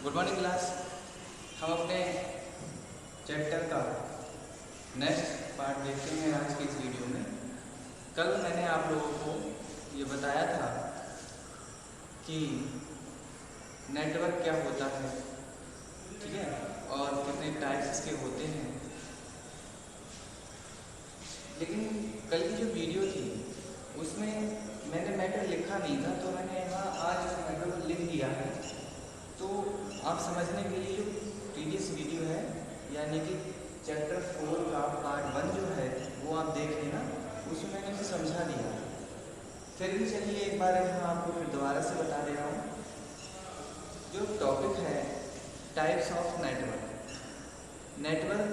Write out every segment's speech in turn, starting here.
Good morning class. हम अपने chapter का नेक्स्ट पार्ट देखते हैं आज की इस वीडियो में। कल मैंने आप लोगों को ये बताया था कि नेटवर्क क्या होता है, ठीक है, और कितने टाइप्स इसके होते हैं। लेकिन कल की जो वीडियो थी उसमें मैंने मैटर लिखा नहीं था, तो मैंने यहाँ आज उस मैटर को लिख दिया है। तो आप समझने के लिए जो प्रीवियस वीडियो है यानी कि चैप्टर 4 का पार्ट 1 जो है वो आप देख लेना, उसमें मैंने उसे समझा दिया। फिर भी चलिए एक बार यहाँ आपको फिर दोबारा से बता दे रहा हूँ। जो टॉपिक है टाइप्स ऑफ नेटवर्क। नेटवर्क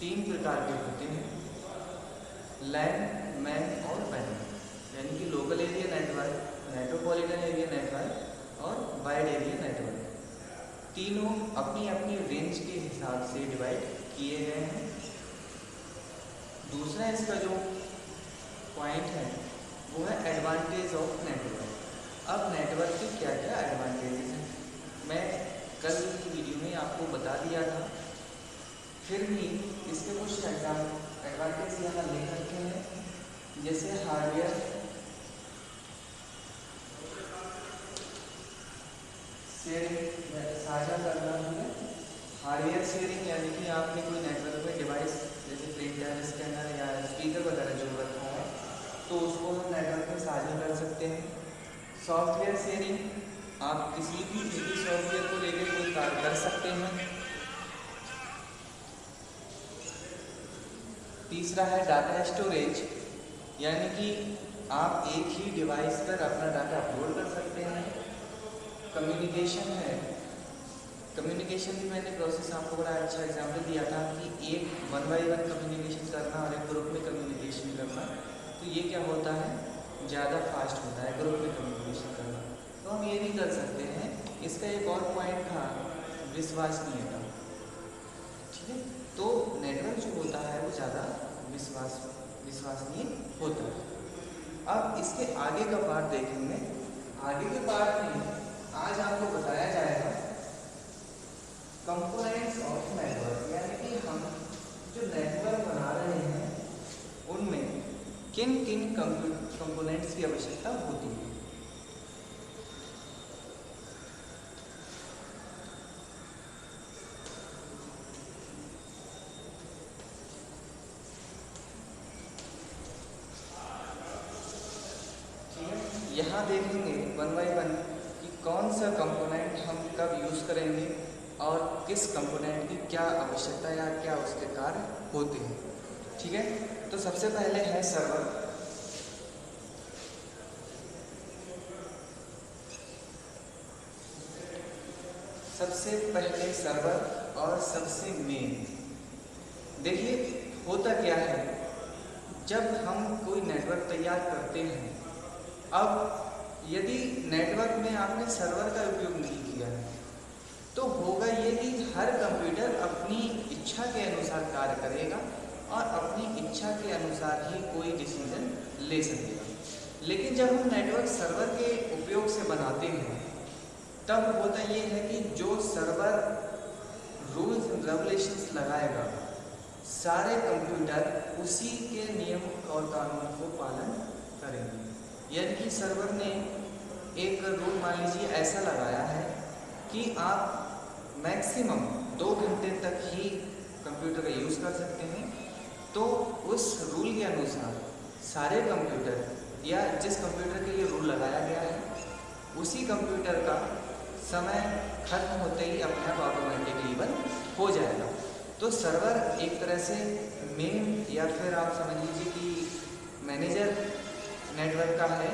3 प्रकार के होते हैं, लैन, मैन और वैन, यानी कि local area network, metropolitan area network और वाइड एरिया नेटवर्क। तीनों अपनी अपनी रेंज के हिसाब से डिवाइड किए गए हैं। दूसरा इसका जो पॉइंट है वो है एडवांटेज ऑफ नेटवर्क। अब नेटवर्क के क्या क्या एडवांटेजेस हैं मैं कल की वीडियो में आपको बता दिया था, फिर भी इसके कुछ एडवांटेज यहाँ लिख रखे हैं, जैसे हार्डवेयर शेयरिंग साझा करना है। हार्डवेयर शेयरिंग यानी कि आपने कोई नेटवर्क में डिवाइस जैसे प्रिंटर, स्कैनर या स्पीकर वगैरह जो रखा है तो उसको हम नेटवर्क में साझा कर सकते हैं। सॉफ्टवेयर शेयरिंग, आप किसी भी सॉफ्टवेयर को लेकर कोई कार्य कर सकते हैं। तीसरा है डाटा स्टोरेज, यानी कि आप एक ही डिवाइस पर अपना डाटा अपलोड कर सकते हैं। कम्युनिकेशन है, कम्युनिकेशन भी मैंने प्रोसेस आपको बड़ा अच्छा एग्जाम्पल दिया था कि एक 1 by 1 कम्युनिकेशन करना और एक ग्रुप में कम्युनिकेशन करना, तो ये क्या होता है, ज़्यादा फास्ट होता है ग्रुप में कम्युनिकेशन करना। तो हम ये भी कर सकते हैं। इसका एक और पॉइंट था विश्वसनीयता, ठीक है। तो नेटवर्क जो होता है वो ज़्यादा विश्वसनीय होता है। अब इसके आगे का पार्ट देखेंगे। आगे के पार्ट में आज आपको बताया जाएगा कंपोनेंट्स ऑफ नेटवर्क, यानी कि हम जो नेटवर्क बना रहे हैं उनमें किन किन कंपोनेंट्स की आवश्यकता होती है। यहाँ देखेंगे 1 by 1 कि कौन सा कंपोनेंट हम कब यूज़ करेंगे और किस कंपोनेंट की क्या आवश्यकता या क्या उसके कार्य होते हैं, ठीक है। तो सबसे पहले है सर्वर। सबसे पहले सर्वर और सबसे मेन। देखिए होता क्या है, जब हम कोई नेटवर्क तैयार करते हैं, अब यदि नेटवर्क में आपने सर्वर का उपयोग नहीं किया है तो होगा ये कि हर कंप्यूटर अपनी इच्छा के अनुसार कार्य करेगा और अपनी इच्छा के अनुसार ही कोई डिसीजन ले सकेगा। लेकिन जब हम नेटवर्क सर्वर के उपयोग से बनाते हैं तब होता ये है कि जो सर्वर रूल्स एंड रेगुलेशंस लगाएगा सारे कंप्यूटर उसी के नियम और कानून को पालन करेंगे। यानी कि सर्वर ने एक रूल मान लीजिए ऐसा लगाया है कि आप मैक्सिमम 2 घंटे तक ही कंप्यूटर का यूज़ कर सकते हैं, तो उस रूल के अनुसार सारे कंप्यूटर या जिस कंप्यूटर के लिए रूल लगाया गया है उसी कंप्यूटर का समय खत्म होते ही अपने आप ऑटोमेटिकली बंद हो जाएगा। तो सर्वर एक तरह से मेन या फिर आप समझ लीजिए कि मैनेजर नेटवर्क का है।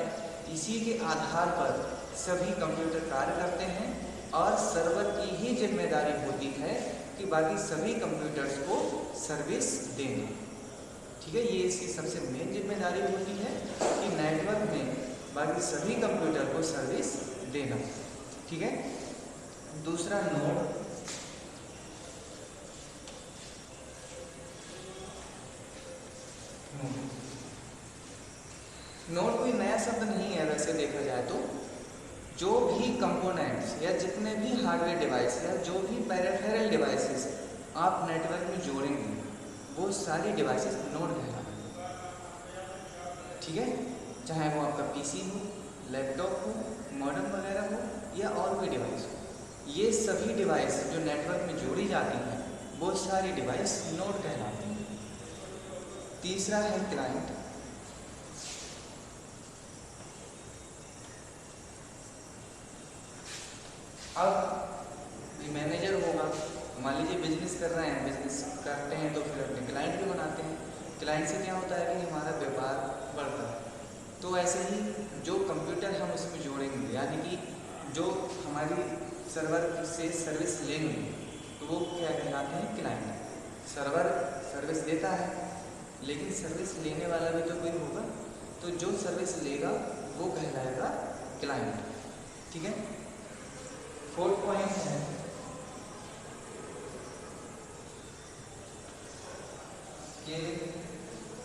इसी के आधार पर सभी कंप्यूटर कार्य करते हैं और सर्वर की ही जिम्मेदारी होती है कि बाकी सभी कंप्यूटर्स को सर्विस देना, ठीक है। ये इसकी सबसे मेन जिम्मेदारी होती है कि नेटवर्क में बाकी सभी कंप्यूटर को सर्विस देना, ठीक है। दूसरा नोड। नोड कोई नया शब्द नहीं है वैसे देखा जाए तो। जो भी कंपोनेंट्स या जितने भी हार्डवेयर डिवाइस या जो भी पेरिफेरल डिवाइसेस आप नेटवर्क में जोड़ेंगे वो सारी डिवाइसेस नोड कहलाएंगे। ठीक है, चाहे वो आपका पीसी हो, लैपटॉप हो, मॉडेम वगैरह हो या और कोई डिवाइस हो, ये सभी डिवाइस जो नेटवर्क में जोड़ी जाती हैं वो सारी डिवाइस नोड कहलाती हैं। तीसरा है क्लाइंट। अब मैनेजर होगा, मान लीजिए बिजनेस कर रहे हैं, बिजनेस करते हैं तो फिर अपने क्लाइंट भी बनाते हैं। क्लाइंट से क्या होता है कि हमारा व्यापार बढ़ता है। तो ऐसे ही जो कंप्यूटर हम उसमें जोड़ेंगे, यानी कि जो हमारी सर्वर से सर्विस लेंगे तो वो क्या कहलाते हैं, क्लाइंट। सर्वर सर्विस देता है लेकिन सर्विस लेने वाला भी तो कोई होगा, तो जो सर्विस लेगा वो कहलाएगा क्लाइंट। ठीक है, फोर्थ पॉइंट है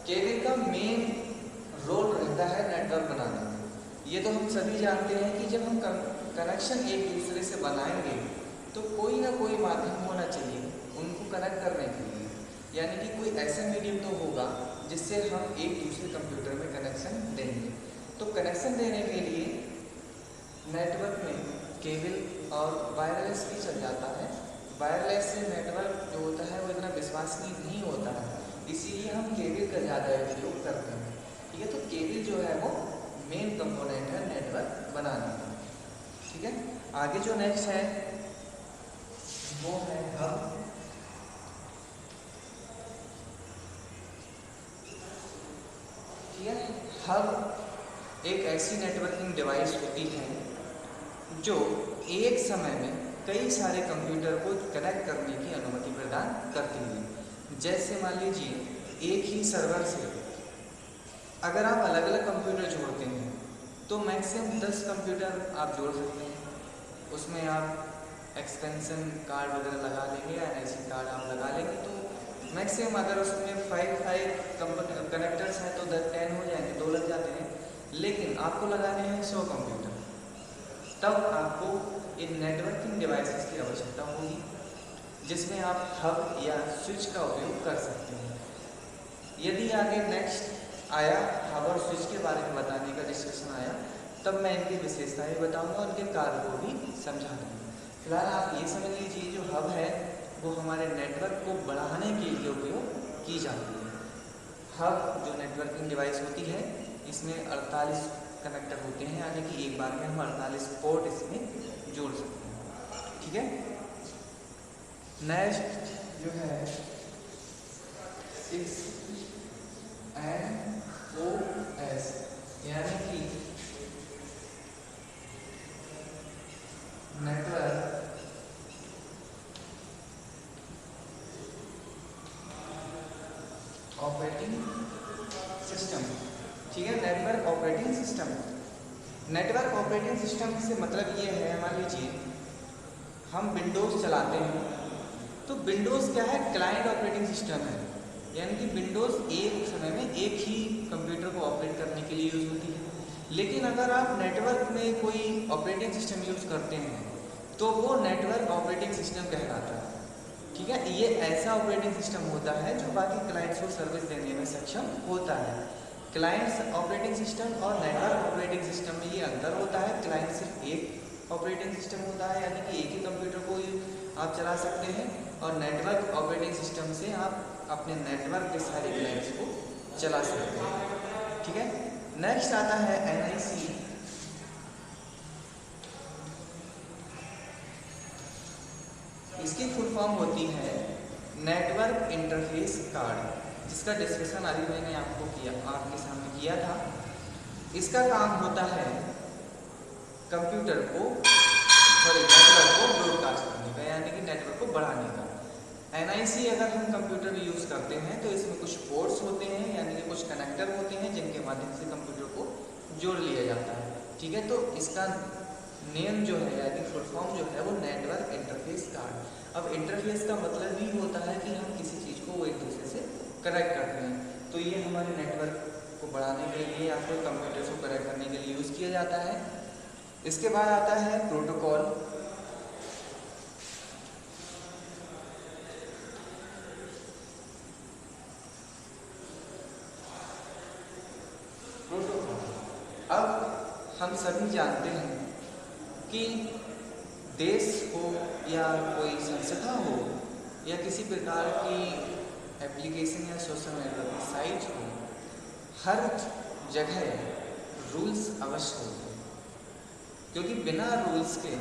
केबिल का मेन रोल रहता है नेटवर्क बनाने में। ये तो हम सभी जानते हैं कि जब हम कनेक्शन एक दूसरे से बनाएंगे तो कोई ना कोई माध्यम होना चाहिए उनको कनेक्ट करने के लिए, यानी कि कोई ऐसा मीडियम तो होगा जिससे हम एक दूसरे कंप्यूटर में कनेक्शन देंगे। तो कनेक्शन देने के लिए नेटवर्क में केबल और वायरलेस भी चल जाता है। वायरलेस से नेटवर्क जो होता है वो इतना विश्वसनीय नहीं होता है, इसीलिए हम केबल का ज़्यादा उपयोग करते हैं। ठीक है, तो केबल जो है वो मेन कंपोनेंट है नेटवर्क बनाने का। ठीक है, आगे जो नेक्स्ट है वो है हब। ठीक है, हब एक ऐसी नेटवर्किंग डिवाइस होती है जो एक समय में कई सारे कंप्यूटर को कनेक्ट करने की अनुमति प्रदान करती है। जैसे मान लीजिए एक ही सर्वर से अगर आप अलग अलग कंप्यूटर जोड़ते हैं तो मैक्सिमम 10 कंप्यूटर आप जोड़ सकते हैं। उसमें आप एक्सटेंशन कार्ड वगैरह लगा लेंगे या NIC कार्ड आप लगा लेंगे तो मैक्सिमम अगर उसमें 5 कनेक्टर्स हैं तो 10 हो जाएंगे, 2 लग जाते हैं। लेकिन आपको लगाने हैं 100 कंप्यूटर, तब आपको इन नेटवर्किंग डिवाइसेस की आवश्यकता होगी जिसमें आप हब या स्विच का उपयोग कर सकते हैं। यदि आगे नेक्स्ट आया हब और स्विच के बारे में बताने का डिस्कशन आया तब मैं इनकी विशेषताएं बताऊंगा, उनके कार्य को भी समझा दूँगा। फिलहाल आप ये समझ लीजिए जो हब है वो हमारे नेटवर्क को बढ़ाने के लिए उपयोग की जाती है। हब जो नेटवर्किंग डिवाइस होती है इसमें 48 कनेक्टर होते हैं, यानी कि एक बार में हम 48 पोर्ट इसमें जोड़ सकते हैं। ठीक है, नेक्स्ट जो है 6NOS यानी कि नेटवर्क ऑपरेटिंग सिस्टम। ठीक है, network operating system. Network operating system से मतलब ये है, मान लीजिए हम विंडोज़ चलाते हैं तो विंडोज़ क्या है, क्लाइंट ऑपरेटिंग सिस्टम है, यानी कि विंडोज़ एक समय में एक ही कंप्यूटर को ऑपरेट करने के लिए यूज़ होती है। लेकिन अगर आप नेटवर्क में कोई ऑपरेटिंग सिस्टम यूज़ करते हैं तो वो नेटवर्क ऑपरेटिंग सिस्टम कहलाता है। ठीक है, ये ऐसा ऑपरेटिंग सिस्टम होता है जो बाकी क्लाइंट्स को सर्विस देने में सक्षम होता है। क्लाइंट्स ऑपरेटिंग सिस्टम और नेटवर्क ऑपरेटिंग सिस्टम में ये अंतर होता है। क्लाइंट सिर्फ एक ऑपरेटिंग सिस्टम होता है, यानी कि एक ही कंप्यूटर को आप चला सकते हैं, और नेटवर्क ऑपरेटिंग सिस्टम से आप अपने नेटवर्क के सारे क्लाइंट्स को चला सकते हैं। ठीक है, नेक्स्ट आता है NIC। इसकी फुल फॉर्म होती है नेटवर्क इंटरफेस कार्ड, जिसका डिस्कशन अभी मैंने आपके सामने किया था। इसका काम होता है कंप्यूटर को नेटवर्क को ब्रॉडकास्ट करने का, यानी कि नेटवर्क को बढ़ाने का। NIC अगर हम कंप्यूटर में यूज़ करते हैं तो इसमें कुछ पोर्ट्स होते हैं, यानी कि कुछ कनेक्टर होते हैं जिनके माध्यम से कंप्यूटर को जोड़ लिया जाता है। ठीक है, तो इसका नेम जो है यानी फुल फॉर्म जो है वो नेटवर्क इंटरफेस कार्ड। अब इंटरफेस का मतलब ही होता है कि हम किसी चीज़ को एक दूसरे से कनेक्ट करते हैं, तो ये हमारे नेटवर्क को बढ़ाने के लिए या फिर कंप्यूटर को कनेक्ट करने के लिए यूज़ किया जाता है। इसके बाद आता है प्रोटोकॉल। सभी जानते हैं कि देश हो या कोई संस्था हो या किसी प्रकार की एप्लीकेशन या सोशल नेटवर्किंग साइट हो, हर जगह रूल्स अवश्य होते हैं, क्योंकि बिना रूल्स के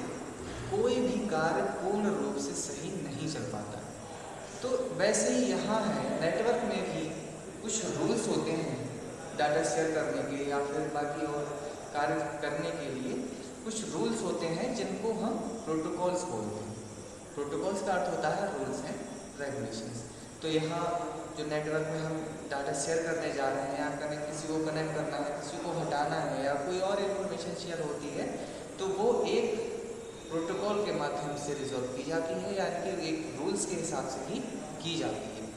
कोई भी कार्य पूर्ण रूप से सही नहीं चल पाता। तो वैसे ही यहाँ है, नेटवर्क में भी कुछ रूल्स होते हैं डाटा शेयर करने के या फिर बाकी और कार्य करने के लिए कुछ रूल्स होते हैं जिनको हम प्रोटोकॉल्स बोलते हैं। प्रोटोकॉल्स का अर्थ होता है रूल्स एंड रेगुलेशंस। तो यहाँ जो नेटवर्क में हम डाटा शेयर करने जा रहे हैं या किसी को कनेक्ट करना है, किसी को हटाना है या कोई और इन्फॉर्मेशन शेयर होती है, तो वो एक प्रोटोकॉल के माध्यम से रिजॉल्व की जाती है, यानी कि एक रूल्स के हिसाब से ही की जाती है।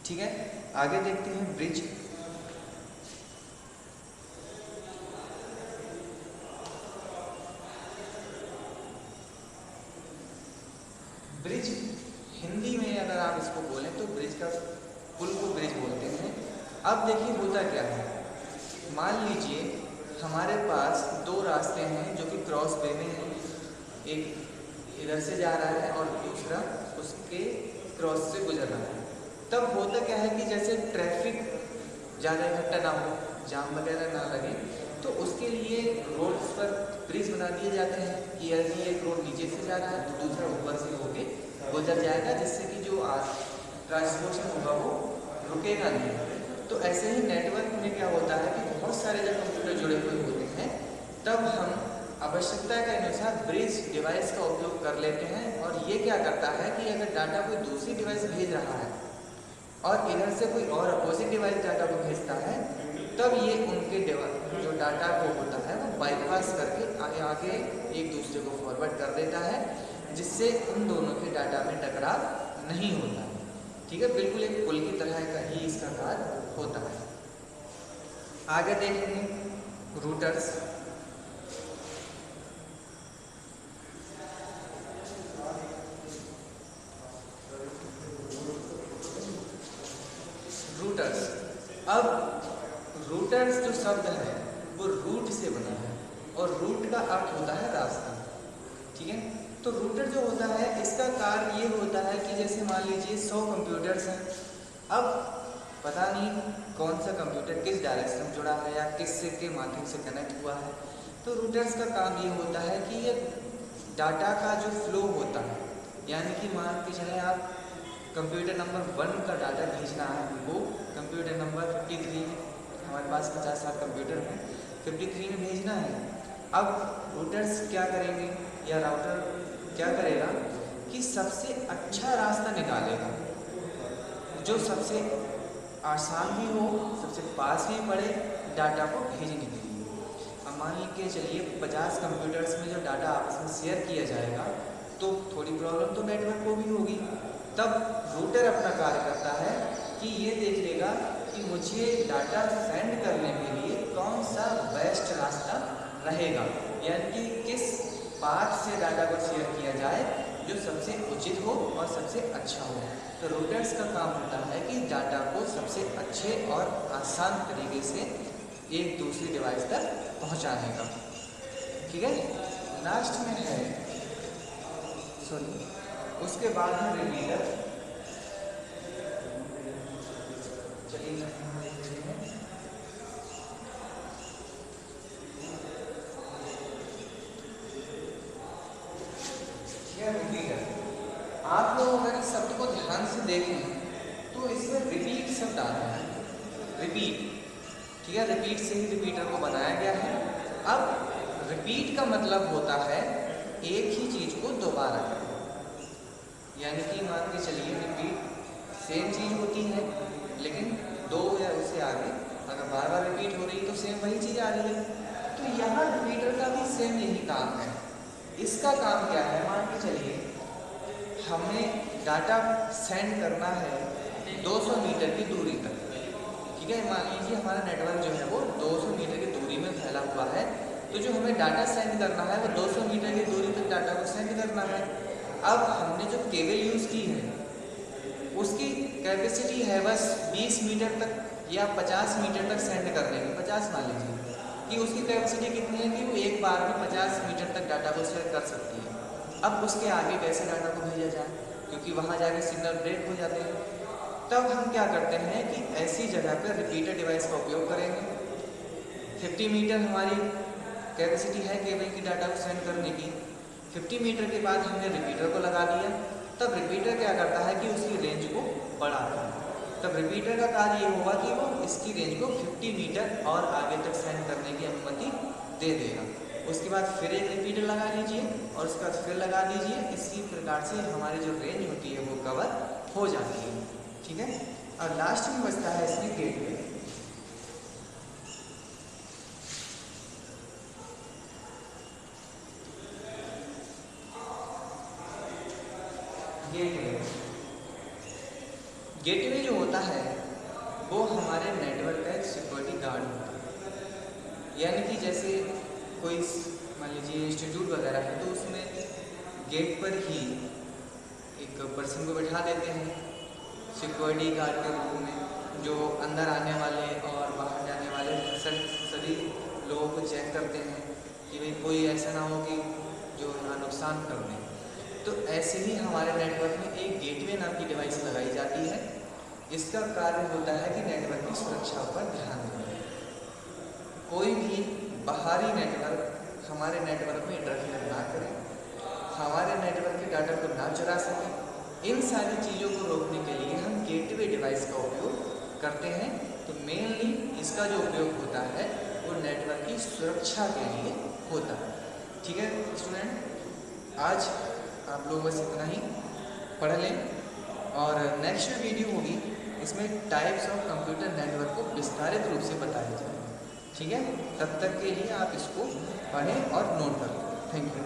ठीक है, आगे देखते हैं ब्रिज। ब्रिज हिंदी में अगर आप इसको बोलें तो ब्रिज का पुल को ब्रिज बोलते हैं। अब देखिए होता क्या है, मान लीजिए हमारे पास दो रास्ते हैं जो कि क्रॉस वे में हैं, एक इधर से जा रहा है और दूसरा उसके क्रॉस से गुजर रहा है। तब होता क्या है कि जैसे ट्रैफिक ज़्यादा इकट्ठा ना हो, जाम वगैरह ना लगे, तो उसके लिए रोड्स पर ब्रिज बना दिए जाते हैं कि यदि एक रोड नीचे से जा रहा है तो दूसरा ऊपर से होके गुजर जाएगा, जिससे कि जो ट्रांसपोर्टेशन होगा वो रुकेगा नहीं। तो ऐसे ही नेटवर्क में क्या होता है कि बहुत सारे जब कंप्यूटर जुड़े हुए होते हैं, तब हम आवश्यकता के अनुसार ब्रिज डिवाइस का उपयोग कर लेते हैं। और ये क्या करता है कि अगर डाटा कोई दूसरी डिवाइस भेज रहा है और इधर से कोई और अपोजिट डिवाइस डाटा को भेजता है, तब ये उनके जो डाटा को होता है वो बाईपास करके आगे एक दूसरे को फॉरवर्ड कर देता है, जिससे उन दोनों के डाटा में टकराव नहीं होता। ठीक है, बिल्कुल एक पुल की तरह का ही इसका कार्य होता है। आगे देखेंगे रूटर्स। रूटर्स, अब रूटर्स जो शब्द है वो रूट से बना है और रूट का अर्थ होता है रास्ता। ठीक है, तो रूटर जो होता है इसका कार्य ये होता है कि जैसे मान लीजिए 100 कंप्यूटर्स हैं, अब पता नहीं कौन सा कंप्यूटर किस डायरेक्शन में जुड़ा है या किस के माध्यम से कनेक्ट हुआ है। तो रूटर्स का काम ये होता है कि ये डाटा का जो फ्लो होता है, यानी कि मान के चले आप कंप्यूटर नंबर 1 का डाटा भेजना है हमको, कंप्यूटर नंबर 53, हमारे पास 50-60 कंप्यूटर हैं, 53 में भेजना है। अब रूटर्स क्या करेंगे या राउटर क्या करेगा कि सबसे अच्छा रास्ता निकालेगा, जो सबसे आसान भी हो, सबसे पास भी पड़े डाटा को भेजने के लिए। अब मान लीजिए चलिए 50 कंप्यूटर्स में जो डाटा आपस में शेयर किया जाएगा, तो थोड़ी प्रॉब्लम तो नेटवर्क को भी होगी। तब रूटर अपना कार्य करता है कि ये देख लेगा कि मुझे डाटा सेंड करने के लिए कौन सा बेस्ट रास्ता रहेगा, यानी कि किस पाथ से डाटा को शेयर किया जाए जो सबसे उचित हो और सबसे अच्छा हो। तो रूटर्स का काम होता है कि डाटा को सबसे अच्छे और आसान तरीके से एक दूसरी डिवाइस तक पहुंचाने का। ठीक है, लास्ट में है उसके बाद है रिपीटर। चलिए रिपीटर, आप लोग अगर इस शब्द को ध्यान से देखें तो इसमें रिपीट शब्द आ रहा है, रिपीट। ठीक है, रिपीट से ही रिपीटर को बनाया गया है। अब रिपीट का मतलब होता है एक ही चीज को दोबारा करना, यानी कि मान के चलिए रिपीट सेम चीज होती है लेकिन दो या उससे आगे अगर बार बार रिपीट हो रही तो सेम वही चीज आ रही है। तो यहाँ रिपीटर का भी सेम यही काम है। इसका काम क्या है, मान के चलिए हमें डाटा सेंड करना है 200 मीटर की दूरी तक। ठीक है, मान लीजिए हमारा नेटवर्क जो है वो 200 मीटर की दूरी में फैला हुआ है, तो जो हमें डाटा सेंड करना है वो 200 मीटर की दूरी तक डाटा को सेंड करना है। अब हमने जो केबल यूज़ की है उसकी कैपेसिटी है बस 20 मीटर तक या 50 मीटर तक सेंड करने की, 50 मान लीजिए। कि उसकी कैपेसिटी कितनी है कि वो एक बार में 50 मीटर तक डाटा को शेयर कर सकती है। अब उसके आगे कैसे डाटा को भेजा जाए, क्योंकि वहाँ जाके सिग्नल ब्रेक हो जाते हैं। तब हम क्या करते हैं कि ऐसी जगह पर रिपीटर डिवाइस का उपयोग करेंगे। 50 मीटर हमारी कैपेसिटी है केबल की डाटा को सेंड करने की। 50 मीटर के बाद हमने रिपीटर को लगा दिया। तब रिपीटर क्या करता है कि उसकी रेंज को बढ़ाता है। तब रिपीटर का कार्य ये होगा कि वो इसकी रेंज को 50 मीटर और आगे तक सेंड करने की अनुमति दे देगा। उसके बाद फिर एक रिपीटर लगा लीजिए और उसके बाद फिर लगा दीजिए। इसी प्रकार से हमारी जो रेंज होती है वो कवर हो जाती है। ठीक है। और लास्ट में बचता है इसमें गेटवे। गेटवे जो होता है वो हमारे नेटवर्क का एक सिक्योरिटी गार्ड होता है। यानी कि जैसे कोई मान लीजिए इंस्टीट्यूट वगैरह है तो उसमें गेट पर ही एक पर्सन को बैठा देते हैं सिक्योरिटी गार्ड के रूप में, जो अंदर आने वाले और बाहर जाने वाले सभी लोगों को चेक करते हैं कि भाई कोई ऐसा ना हो कि जो नुकसान कर दें। तो ऐसे ही हमारे नेटवर्क में एक गेटवे नाम की डिवाइस लगाई जाती है। इसका कार्य होता है कि नेटवर्क की सुरक्षा पर ध्यान देना। कोई भी बाहरी नेटवर्क हमारे नेटवर्क में इंटरफेयर ना करे, हमारे नेटवर्क के डाटा को ना चुरा सके। इन सारी चीज़ों को रोकने के लिए हम गेटवे डिवाइस का उपयोग करते हैं। तो मेनली इसका जो उपयोग होता है वो नेटवर्क की सुरक्षा के लिए होता है। ठीक है स्टूडेंट, आज आप लोग बस इतना ही पढ़ लें और नेक्स्ट वीडियो होगी इसमें टाइप्स ऑफ कंप्यूटर नेटवर्क को विस्तारित रूप से बताया जाएगा। ठीक है, तब तक के लिए आप इसको पढ़ें और नोट कर लें। Thank you.